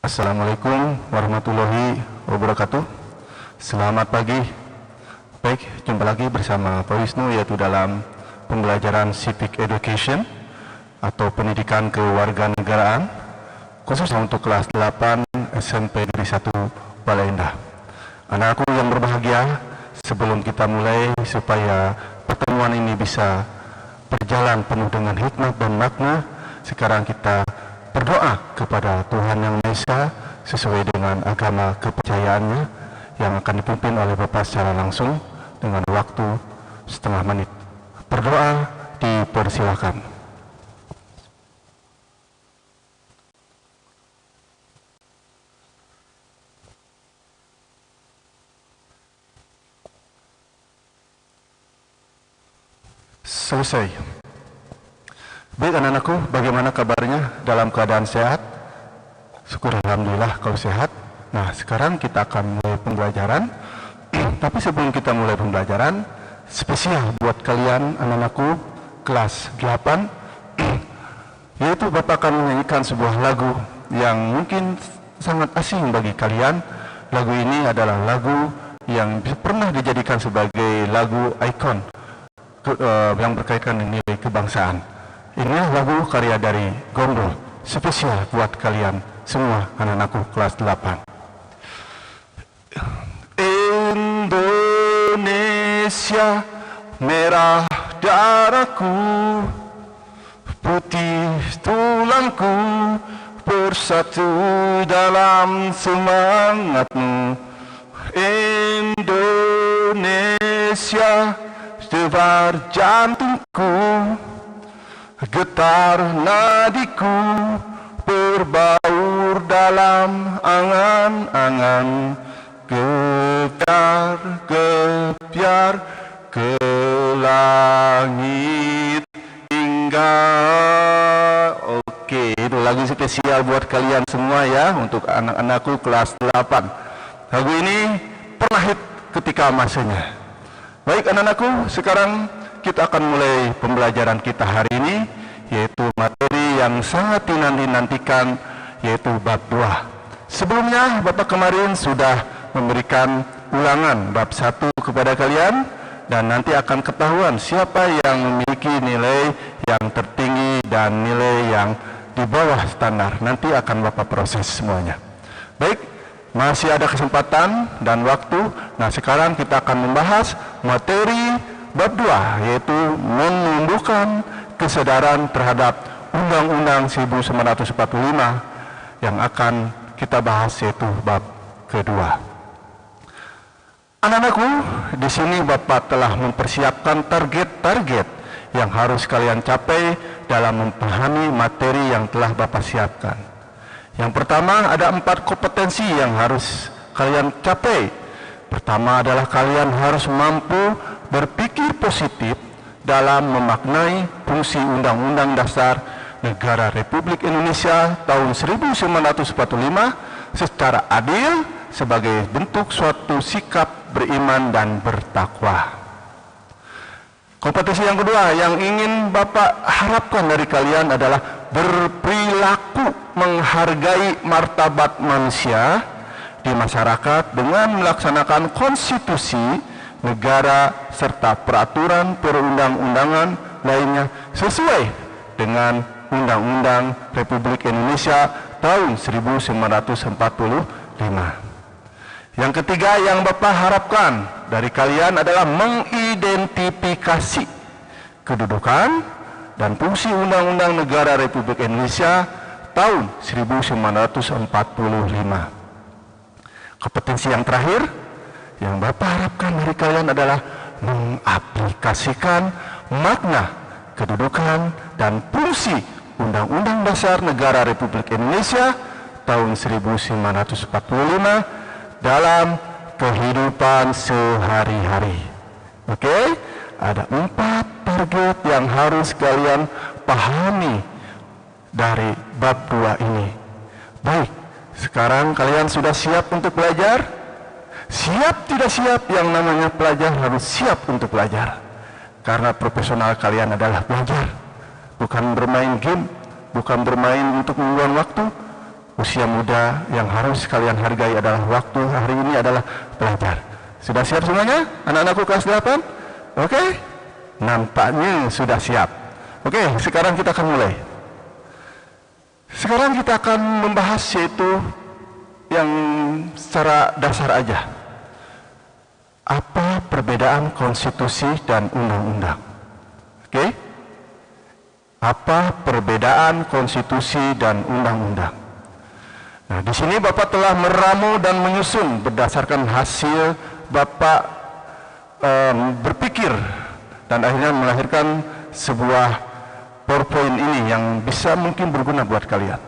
Assalamualaikum warahmatullahi wabarakatuh. Selamat pagi. Baik, jumpa lagi bersama Pak Wisnu, yaitu dalam pembelajaran Civic Education atau pendidikan kewarganegaraan, khususnya untuk kelas 8 SMP Negeri 1 Balai Endah. Anak-anakku yang berbahagia, sebelum kita mulai, supaya pertemuan ini bisa berjalan penuh dengan hikmat dan makna, sekarang kita berdoa kepada Tuhan Yang Maha Esa sesuai dengan agama kepercayaannya yang akan dipimpin oleh Bapak secara langsung dengan waktu setengah menit. Berdoa dipersilakan. Selesai. Baik anak-anakku, bagaimana kabarnya? Dalam keadaan sehat? Syukur alhamdulillah kalau sehat. Nah, sekarang kita akan mulai pembelajaran. Tapi sebelum kita mulai pembelajaran, spesial buat kalian anak-anakku kelas 8, yaitu Bapak akan menyanyikan sebuah lagu yang mungkin sangat asing bagi kalian. Lagu ini adalah lagu yang pernah dijadikan sebagai lagu ikon yang berkaitan dengan nilai kebangsaan. Inilah lagu karya dari Gondol, spesial buat kalian semua anak-anakku kelas 8. Indonesia, merah darahku, putih tulangku, bersatu dalam semangatmu. Indonesia, debar jantungku, getar nadiku, berbaur dalam angan-angan, gebiar ke langit hingga. Oke, itu lagu spesial buat kalian semua ya, untuk anak-anakku kelas 8. Lagu ini pernah hit ketika masanya. Baik anak-anakku, sekarang kita akan mulai pembelajaran kita hari ini, yaitu materi yang sangat dinanti-nantikan, yaitu bab 2. Sebelumnya Bapak kemarin sudah memberikan ulangan bab 1 kepada kalian, dan nanti akan ketahuan siapa yang memiliki nilai yang tertinggi dan nilai yang di bawah standar. Nanti akan Bapak proses semuanya. Baik, masih ada kesempatan dan waktu. Nah, sekarang kita akan membahas materi bab 2, yaitu menumbuhkan kesadaran terhadap Undang-Undang 1945 yang akan kita bahas, yaitu bab kedua. Anak-anakku, di sini Bapak telah mempersiapkan target-target yang harus kalian capai dalam memahami materi yang telah Bapak siapkan. Yang pertama, ada 4 kompetensi yang harus kalian capai. Pertama adalah kalian harus mampu berpikir positif dalam memaknai fungsi Undang-Undang Dasar Negara Republik Indonesia tahun 1945 secara adil sebagai bentuk suatu sikap beriman dan bertakwa. Kompetensi yang kedua yang ingin Bapak harapkan dari kalian adalah berperilaku menghargai martabat manusia di masyarakat dengan melaksanakan konstitusi negara serta peraturan perundang-undangan lainnya sesuai dengan Undang-Undang Republik Indonesia tahun 1945. Yang ketiga yang Bapak harapkan dari kalian adalah mengidentifikasi kedudukan dan fungsi Undang-Undang Negara Republik Indonesia tahun 1945. Kompetensi yang terakhir yang Bapak harapkan dari kalian adalah mengaplikasikan makna, kedudukan, dan fungsi Undang-Undang Dasar Negara Republik Indonesia tahun 1945 dalam kehidupan sehari-hari. Oke, ada 4 target yang harus kalian pahami dari bab 2 ini. Baik, sekarang kalian sudah siap untuk belajar? Siap tidak siap, yang namanya pelajar harus siap untuk belajar. Karena profesional kalian adalah belajar. Bukan bermain game, bukan bermain untuk membuang waktu, usia muda yang harus kalian hargai adalah waktu hari ini adalah belajar. Sudah siap semuanya? Anak-anakku kelas 8? Oke? Nampaknya sudah siap. Oke, sekarang kita akan mulai. Sekarang kita akan membahas yaitu yang secara dasar aja. Apa perbedaan konstitusi dan undang-undang? Oke? Apa perbedaan konstitusi dan undang-undang? Nah, di sini Bapak telah meramu dan menyusun berdasarkan hasil Bapak berpikir dan akhirnya melahirkan sebuah PowerPoint ini yang bisa mungkin berguna buat kalian.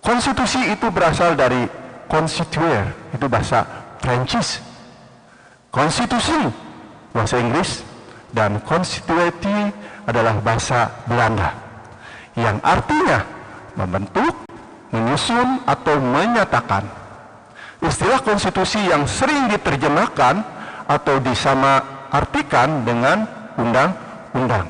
Konstitusi itu berasal dari constituere, itu bahasa Prancis. Konstitusi bahasa Inggris, dan constituenti adalah bahasa Belanda, yang artinya membentuk, menyusun, atau menyatakan. Istilah konstitusi yang sering diterjemahkan atau disamaartikan dengan undang-undang.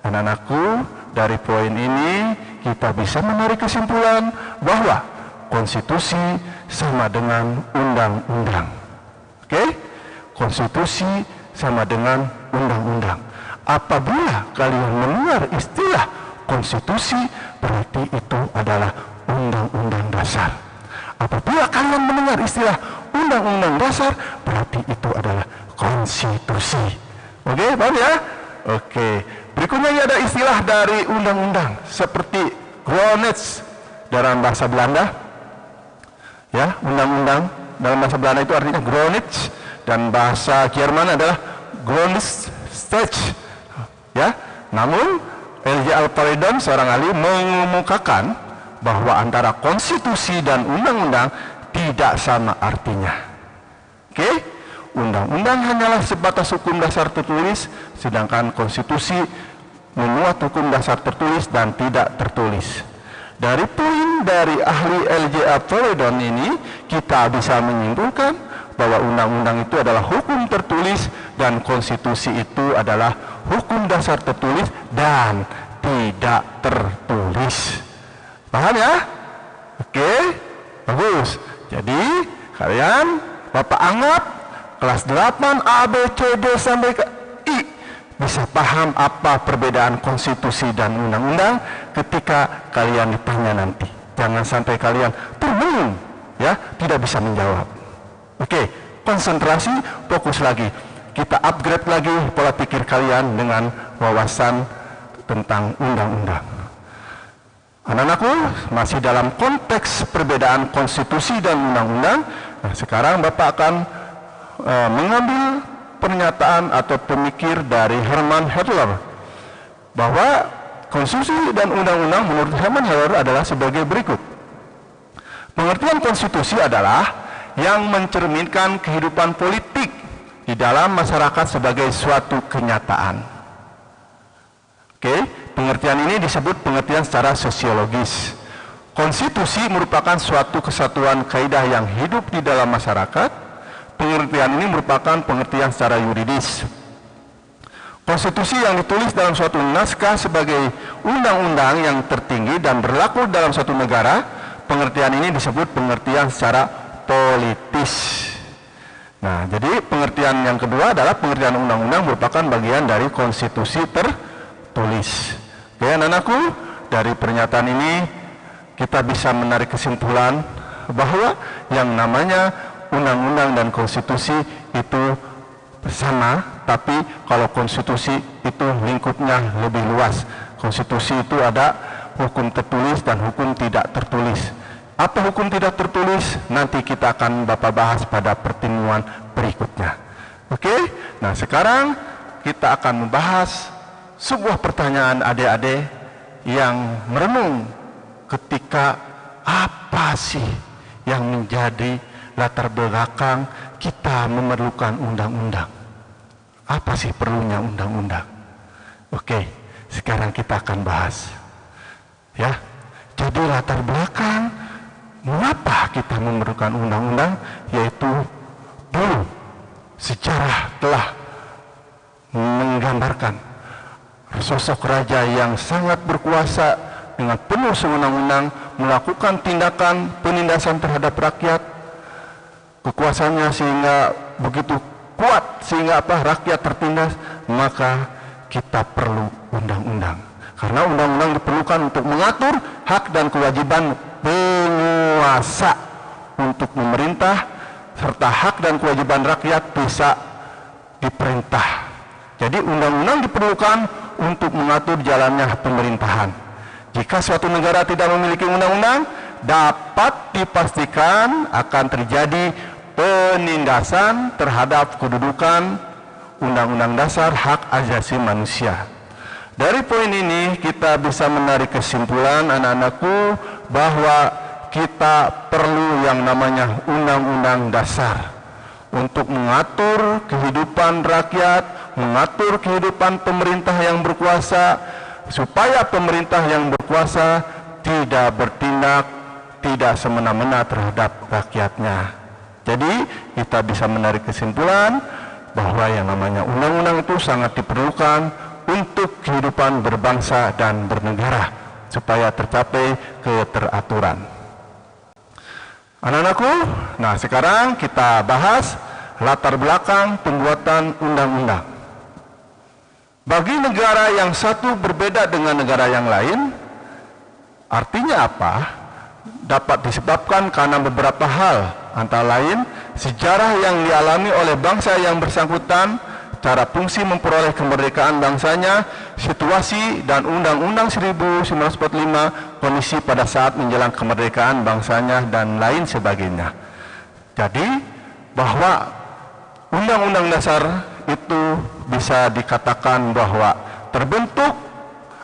Anak-anakku, dari poin ini kita bisa menarik kesimpulan bahwa konstitusi sama dengan undang-undang. Oke? Konstitusi sama dengan undang-undang. Apabila kalian mendengar istilah konstitusi, berarti itu adalah undang-undang dasar. Apabila kalian mendengar istilah undang-undang dasar, berarti itu adalah konstitusi. Oke, paham ya? Oke. Berikutnya ada istilah dari undang-undang seperti Grondwet dalam bahasa Belanda. Ya, undang-undang dalam bahasa Belanda itu artinya Grondwet, dan bahasa Jerman adalah Grundgesetz. Ya, namun L.J. Alpharidon, seorang ahli, mengemukakan bahwa antara konstitusi dan undang-undang tidak sama artinya. Oke? Undang-undang hanyalah sebatas hukum dasar tertulis, sedangkan konstitusi memuat hukum dasar tertulis dan tidak tertulis. Dari poin dari ahli L.J. Alpharidon ini, kita bisa menyimpulkan bahwa undang-undang itu adalah hukum tertulis dan konstitusi itu adalah hukum dasar tertulis dan tidak tertulis. Paham ya? Oke, bagus. Jadi kalian Bapak anggap kelas 8 A, B, C, D sampai ke I bisa paham apa perbedaan konstitusi dan undang-undang ketika kalian ditanya nanti. Jangan sampai kalian terbingung, ya, tidak bisa menjawab. Oke, konsentrasi, fokus lagi. Kita upgrade lagi pola pikir kalian dengan wawasan tentang undang-undang. Anak-anakku, masih dalam konteks perbedaan konstitusi dan undang-undang. Nah, sekarang Bapak akan mengambil pernyataan atau pemikir dari Hermann Heller bahwa konstitusi dan undang-undang menurut Hermann Heller adalah sebagai berikut. Pengertian konstitusi adalah yang mencerminkan kehidupan politik di dalam masyarakat sebagai suatu kenyataan. Oke, pengertian ini disebut pengertian secara sosiologis. Konstitusi merupakan suatu kesatuan kaidah yang hidup di dalam masyarakat. Pengertian ini merupakan pengertian secara yuridis. Konstitusi yang ditulis dalam suatu naskah sebagai undang-undang yang tertinggi dan berlaku dalam suatu negara, pengertian ini disebut pengertian secara politis. Nah, jadi pengertian yang kedua adalah pengertian undang-undang merupakan bagian dari konstitusi tertulis. Oke, anak-anakku, dari pernyataan ini kita bisa menarik kesimpulan bahwa yang namanya undang-undang dan konstitusi itu sama, tapi kalau konstitusi itu lingkupnya lebih luas. Konstitusi itu ada hukum tertulis dan hukum tidak tertulis. Apa hukum tidak tertulis? Nanti kita akan Bapak bahas pada pertemuan berikutnya. Oke? Nah, sekarang kita akan membahas sebuah pertanyaan adik-adik yang merenung ketika apa sih yang menjadi latar belakang kita memerlukan undang-undang. Apa sih perlunya undang-undang? Oke, sekarang kita akan bahas. Ya, jadi latar belakang mengapa kita memerlukan undang-undang, yaitu dulu sejarah telah menggambarkan sosok raja yang sangat berkuasa dengan penuh sewenang-wenang melakukan tindakan penindasan terhadap rakyat, kekuasaannya sehingga begitu kuat sehingga rakyat tertindas, maka kita perlu undang-undang. Karena undang-undang diperlukan untuk mengatur hak dan kewajiban penguasa untuk memerintah, serta hak dan kewajiban rakyat bisa diperintah. Jadi undang-undang diperlukan untuk mengatur jalannya pemerintahan. Jika suatu negara tidak memiliki undang-undang, dapat dipastikan akan terjadi penindasan terhadap kedudukan Undang-Undang Dasar Hak Asasi Manusia. Dari poin ini kita bisa menarik kesimpulan, anak-anakku, bahwa kita perlu yang namanya Undang-Undang Dasar untuk mengatur kehidupan rakyat, mengatur kehidupan pemerintah yang berkuasa, supaya pemerintah yang berkuasa tidak bertindak tidak semena-mena terhadap rakyatnya. Jadi kita bisa menarik kesimpulan bahwa yang namanya undang-undang itu sangat diperlukan untuk kehidupan berbangsa dan bernegara supaya tercapai keteraturan. Anak-anakku, nah sekarang kita bahas latar belakang pembuatan undang-undang. Bagi negara yang satu berbeda dengan negara yang lain, artinya apa? Dapat disebabkan karena beberapa hal, antara lain sejarah yang dialami oleh bangsa yang bersangkutan, cara fungsi memperoleh kemerdekaan bangsanya, situasi dan Undang-Undang 1945, kondisi pada saat menjelang kemerdekaan bangsanya, dan lain sebagainya. Jadi, bahwa Undang-Undang Dasar itu bisa dikatakan bahwa terbentuk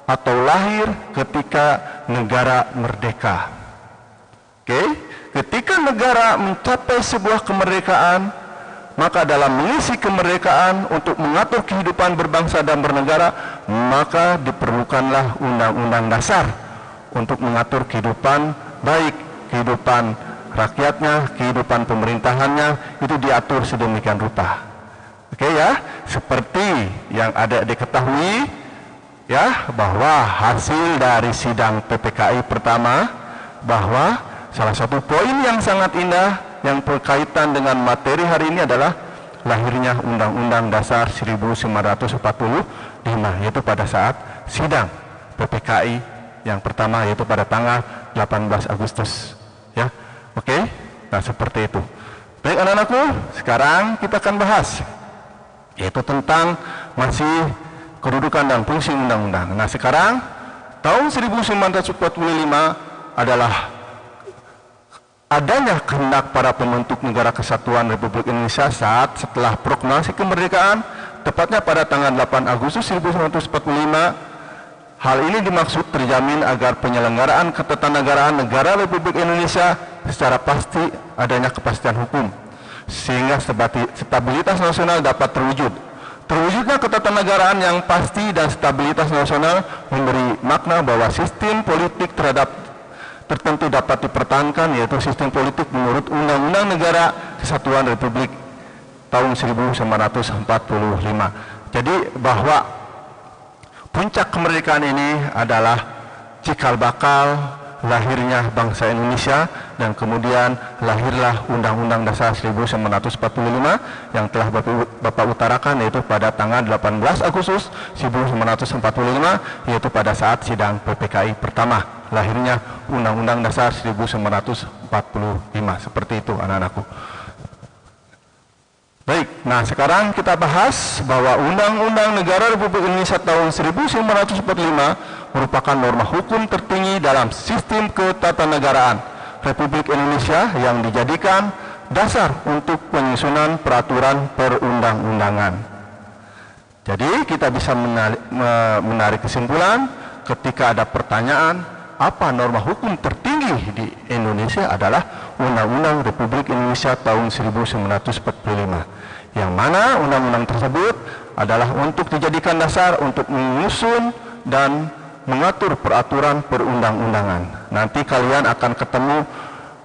atau lahir ketika negara merdeka. Ketika negara mencapai sebuah kemerdekaan, maka dalam mengisi kemerdekaan untuk mengatur kehidupan berbangsa dan bernegara, maka diperlukanlah Undang-Undang Dasar untuk mengatur kehidupan, baik kehidupan rakyatnya, kehidupan pemerintahannya, itu diatur sedemikian rupa. Seperti yang ada diketahui bahwa hasil dari sidang PPKI pertama, bahwa salah satu poin yang sangat indah yang berkaitan dengan materi hari ini adalah lahirnya Undang-Undang Dasar 1945, yaitu pada saat sidang PPKI yang pertama, yaitu pada tanggal 18 Agustus. Nah seperti itu. Baik anak-anakku, sekarang kita akan bahas yaitu tentang masih kedudukan dan fungsi undang-undang. Nah sekarang tahun 1945 adalah adanya kehendak para pembentuk Negara Kesatuan Republik Indonesia saat setelah proklamasi kemerdekaan, tepatnya pada tanggal 8 Agustus 1945. Hal ini dimaksud terjamin agar penyelenggaraan ketatanegaraan negara Republik Indonesia secara pasti adanya kepastian hukum, sehingga stabilitas nasional dapat terwujud. Terwujudnya ketatanegaraan yang pasti dan stabilitas nasional memberi makna bahwa sistem politik tertentu dapat dipertahankan, yaitu sistem politik menurut Undang-Undang Negara Kesatuan Republik tahun 1945. Jadi bahwa puncak kemerdekaan ini adalah cikal bakal lahirnya bangsa Indonesia, dan kemudian lahirlah Undang-Undang Dasar 1945 yang telah Bapak utarakan, yaitu pada tanggal 18 Agustus 1945, yaitu pada saat sidang PPKI pertama, lahirnya Undang-Undang Dasar 1945. Seperti itu anak-anakku. Baik, nah sekarang kita bahas bahwa Undang-Undang Negara Republik Indonesia tahun 1945 merupakan norma hukum tertinggi dalam sistem ketatanegaraan Republik Indonesia yang dijadikan dasar untuk penyusunan peraturan perundang-undangan. Jadi kita bisa menarik kesimpulan ketika ada pertanyaan, apa norma hukum tertinggi di Indonesia adalah Undang-Undang Republik Indonesia tahun 1945, yang mana undang-undang tersebut adalah untuk dijadikan dasar untuk menyusun dan mengatur peraturan perundang-undangan. Nanti kalian akan ketemu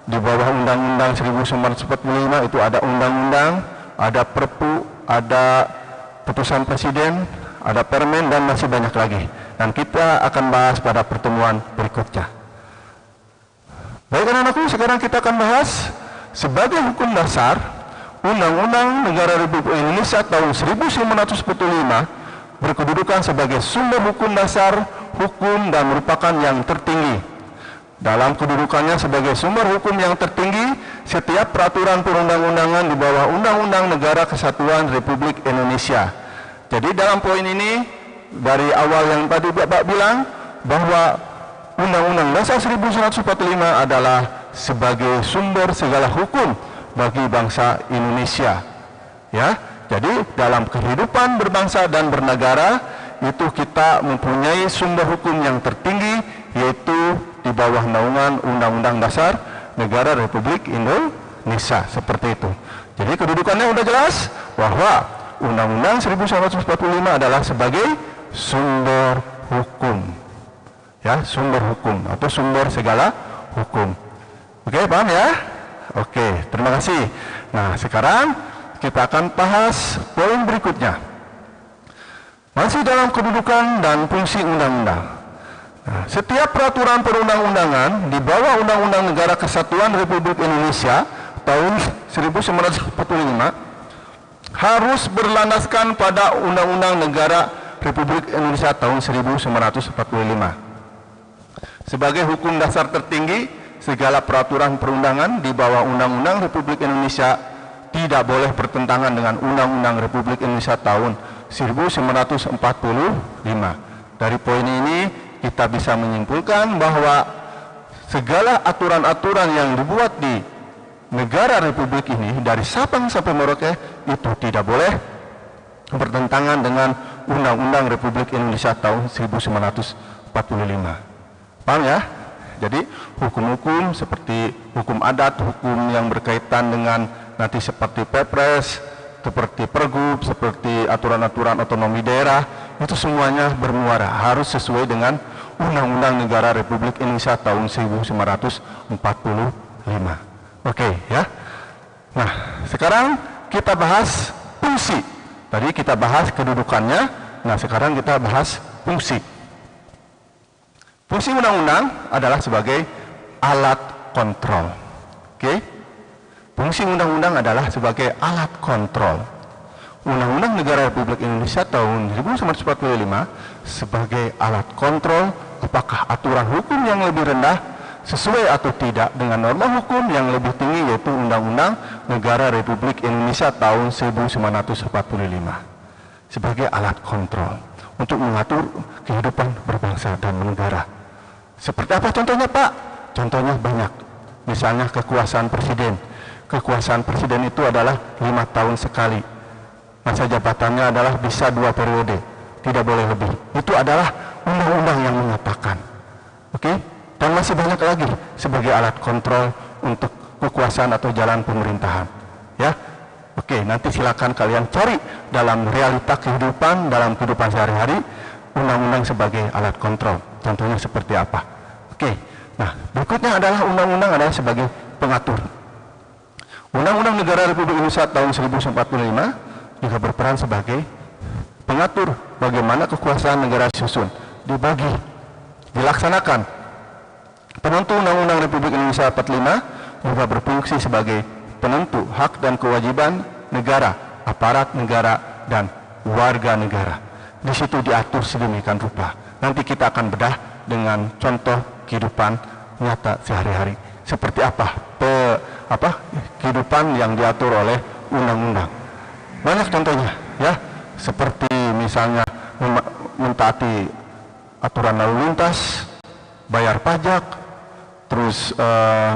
di bawah Undang-Undang 1945 itu ada undang-undang, ada perpu, ada putusan presiden, ada permen, dan masih banyak lagi. Dan kita akan bahas pada pertemuan berikutnya. Baik anak-anakku, sekarang kita akan bahas sebagai hukum dasar Undang-Undang Negara Republik Indonesia tahun 1945 berkedudukan sebagai sumber hukum dasar hukum dan merupakan yang tertinggi. Dalam kedudukannya sebagai sumber hukum yang tertinggi, setiap peraturan perundang-undangan di bawah Undang-Undang Negara Kesatuan Republik Indonesia. Jadi dalam poin ini, dari awal yang tadi Bapak bilang, bahwa Undang-Undang Dasar 1945 adalah sebagai sumber segala hukum bagi bangsa Indonesia. Ya, jadi dalam kehidupan berbangsa dan bernegara itu kita mempunyai sumber hukum yang tertinggi, yaitu di bawah naungan Undang-Undang Dasar Negara Republik Indonesia, seperti itu. Jadi kedudukannya sudah jelas bahwa Undang-Undang 1945 adalah sebagai sumber hukum. Ya, sumber hukum atau sumber segala hukum. Oke, paham ya? Oke, terima kasih. Nah, sekarang kita akan bahas poin berikutnya. Masih dalam kedudukan dan fungsi undang-undang. Nah, setiap peraturan perundang-undangan di bawah Undang-Undang Negara Kesatuan Republik Indonesia tahun 1945 harus berlandaskan pada Undang-Undang Negara Republik Indonesia tahun 1945. Sebagai hukum dasar tertinggi, segala peraturan perundangan di bawah Undang-Undang Republik Indonesia tidak boleh bertentangan dengan Undang-Undang Republik Indonesia tahun 1945. Dari poin ini kita bisa menyimpulkan bahwa segala aturan-aturan yang dibuat di negara Republik ini dari Sabang sampai Merauke itu tidak boleh bertentangan dengan Undang-Undang Republik Indonesia tahun 1945. Paham ya? Jadi hukum-hukum seperti hukum adat, hukum yang berkaitan dengan nanti seperti Perpres, seperti Pergub, seperti aturan-aturan otonomi daerah, itu semuanya bermuara harus sesuai dengan Undang-Undang Negara Republik Indonesia tahun 1945. Oke ya. Nah, sekarang kita bahas fungsi. Tadi kita bahas kedudukannya. Nah, sekarang kita bahas fungsi. Fungsi undang-undang adalah sebagai alat kontrol. Oke? Fungsi undang-undang adalah sebagai alat kontrol. Undang-Undang Negara Republik Indonesia tahun 1945 sebagai alat kontrol apakah aturan hukum yang lebih rendah sesuai atau tidak dengan norma hukum yang lebih tinggi, yaitu Undang-Undang Negara Republik Indonesia tahun 1945 sebagai alat kontrol untuk mengatur kehidupan berbangsa dan bernegara. Seperti apa contohnya, Pak? Contohnya banyak. Misalnya kekuasaan presiden. Kekuasaan presiden itu adalah 5 tahun sekali. Masa jabatannya adalah bisa 2 periode, tidak boleh lebih. Itu adalah undang-undang yang mengatakan. Oke? Dan masih banyak lagi sebagai alat kontrol untuk kekuasaan atau jalan pemerintahan. Ya? Oke, nanti silakan kalian cari dalam realita kehidupan, dalam kehidupan sehari-hari, undang-undang sebagai alat kontrol. Contohnya seperti apa? Oke. Nah, berikutnya adalah undang-undang adalah sebagai pengatur. Undang-Undang Negara Republik Indonesia tahun 1945 juga berperan sebagai pengatur bagaimana kekuasaan negara disusun, dibagi, dilaksanakan. Penentu Undang-Undang Republik Indonesia 45 juga berfungsi sebagai penentu hak dan kewajiban negara, aparat negara, dan warga negara. Di situ diatur sedemikian rupa. Nanti kita akan bedah dengan contoh kehidupan nyata sehari-hari. Seperti apa kehidupan yang diatur oleh undang-undang. Banyak contohnya, ya. Seperti misalnya mentaati aturan lalu lintas, bayar pajak, terus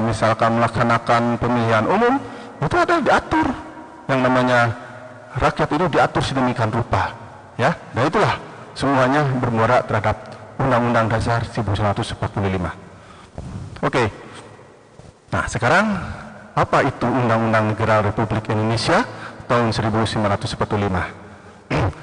misalkan melaksanakan pemilihan umum, itu ada diatur. Yang namanya rakyat itu diatur sedemikian rupa, ya. Dan itulah semuanya bermuara terhadap Undang-Undang Dasar 1945. Oke. Nah, sekarang apa itu Undang-Undang Negara Republik Indonesia tahun 1945?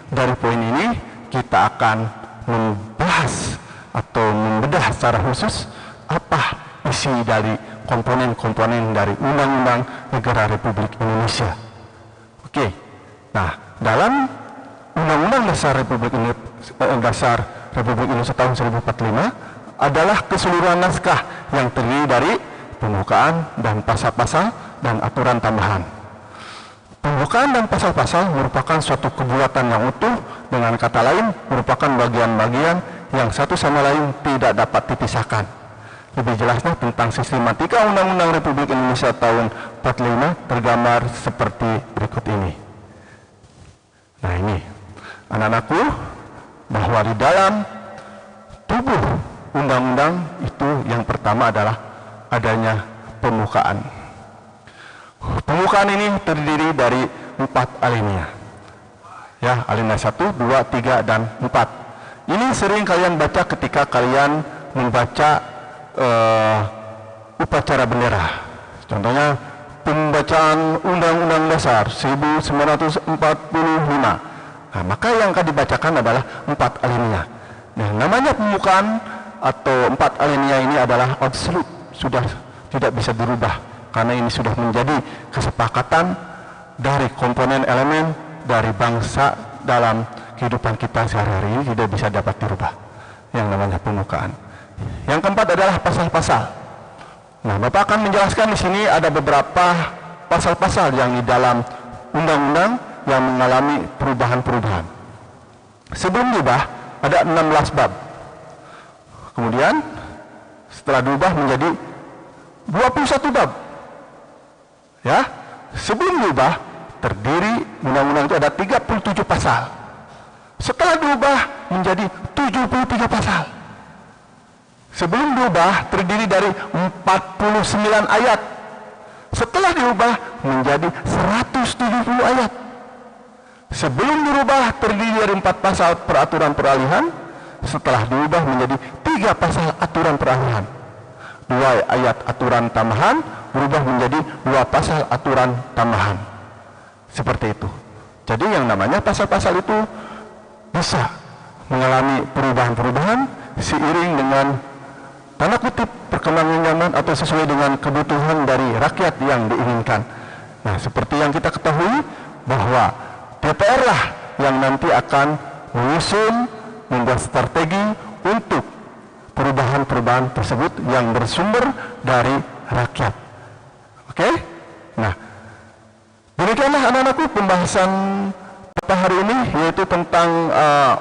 Dari poin ini kita akan membahas atau membedah secara khusus apa isi dari komponen-komponen dari Undang-Undang Negara Republik Indonesia. Oke. Nah, dalam Undang-Undang Dasar Republik Indonesia tahun 1945 adalah keseluruhan naskah yang terdiri dari pembukaan dan pasal-pasal dan aturan tambahan. Pembukaan dan pasal-pasal merupakan suatu kebuatan yang utuh, dengan kata lain merupakan bagian-bagian yang satu sama lain tidak dapat dipisahkan. Lebih jelasnya tentang sistematika Undang-Undang Republik Indonesia tahun 45 tergambar seperti berikut ini. Nah ini, anak-anakku, bahwa di dalam tubuh undang-undang itu yang pertama adalah adanya pembukaan. Pembukaan ini terdiri dari 4 alinea. Ya, alinea 1, 2, 3, dan 4. Ini sering kalian baca ketika kalian membaca upacara bendera. Contohnya pembacaan Undang-Undang Dasar 1945. Nah, maka yang akan dibacakan adalah 4 alinea. Nah, namanya pembukaan atau 4 alinea ini adalah absolut, sudah tidak bisa dirubah, karena ini sudah menjadi kesepakatan dari komponen elemen dari bangsa dalam kehidupan kita sehari-hari, ini tidak bisa dapat dirubah, yang namanya pembukaan. Yang keempat adalah pasal-pasal. Nah, Bapak akan menjelaskan di sini ada beberapa pasal-pasal yang di dalam undang-undang yang mengalami perubahan-perubahan. Sebelum diubah ada 16 bab. Kemudian setelah diubah menjadi 21 bab. Ya, sebelum diubah terdiri undang-undang itu ada 37 pasal. Setelah diubah menjadi 73 pasal. Sebelum diubah terdiri dari 49 ayat. Setelah diubah menjadi 170 ayat. Sebelum dirubah terdiri dari 4 pasal peraturan peralihan. Setelah diubah menjadi 3 pasal aturan peralihan. 2 ayat aturan tambahan berubah menjadi 2 pasal aturan tambahan. Seperti itu. Jadi yang namanya pasal-pasal itu bisa mengalami perubahan-perubahan seiring dengan tanda kutip perkembangan zaman atau sesuai dengan kebutuhan dari rakyat yang diinginkan. Nah, seperti yang kita ketahui bahwa DPR lah yang nanti akan menyusun, membuat strategi untuk perubahan-perubahan tersebut yang bersumber dari rakyat. Oke? Nah, demikianlah anak-anakku pembahasan pada hari ini, yaitu tentang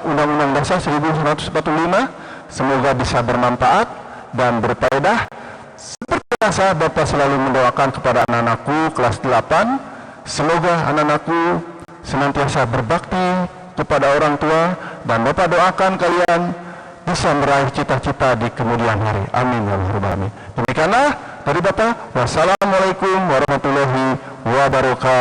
Undang-Undang Dasar 1945. Semoga bisa bermanfaat dan berfaedah. Seperti biasa, Bapak selalu mendoakan kepada anak-anakku kelas 8. Semoga anak-anakku senantiasa berbakti kepada orang tua, dan Bapak doakan kalian bisa meraih cita-cita di kemudian hari. Amin ya rabbal alamin. Demikianlah dari Bapak. Wassalamualaikum warahmatullahi wabarakatuh.